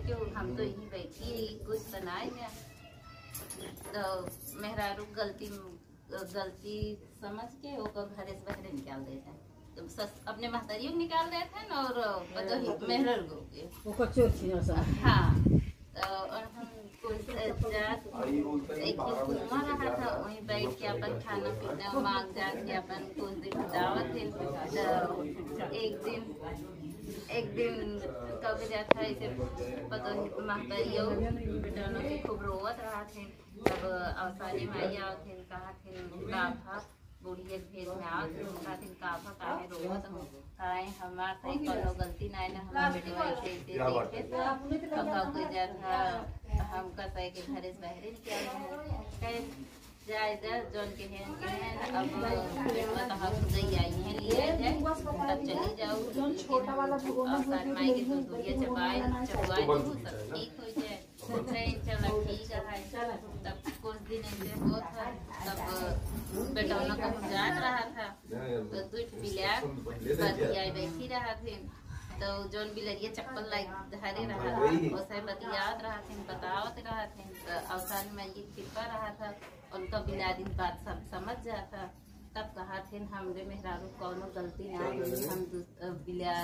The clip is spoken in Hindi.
क्यों हम तो यहीं बैठी रही, कुछ बनाए हैं। तो मेहरारू गलती समझ के वो घरे से बाहर निकाल देते हैं। तो अपने महतारियों को निकाल देते हैं और मेहरारू को हाँ। और हम एक घूमा रहा था, वहीं बैठ के अपन खाना पीना मांग जाके अपन कुछ दिन दावत थे। एक दिन कब जाता ऐसे पता महतारियों बेटानों की खूब रोवत रहा थे। तब अवसानी माइया थे कहा थे काफा बुढ़िया भेज में आओ थे कहा थे काफा काहे रोवत हो काहे हमार सही कोनो गलती नहीं ना हमार बेटी ऐसे देखे तो जाता हमका सही के घरे से बाहर निकाल जाए जोन के हैं अब बेटवा तो हक गई आई है लिए जाए तब चली जाओ छोटा वाला अवसानी माई के तो दूरिया चबाए तो सब ठीक हो जाए। चलो ठीक है। तब कुछ दिन ऐसे हो था, तब बेटौना को हम जान रहा था तो दूध बिलिया बतिया बैठी रहा थे। तो जोन बिलरिया चप्पल लाइक धरे रहा था उसे बतियात रहा थे बतावत रहा थे। तो अवसान में ये कृपा रहा था उनका बिलादिन बात सब समझ जाता। तब कहा थे हमरे मेहरारू कौनो गलती ना हुई हम बिला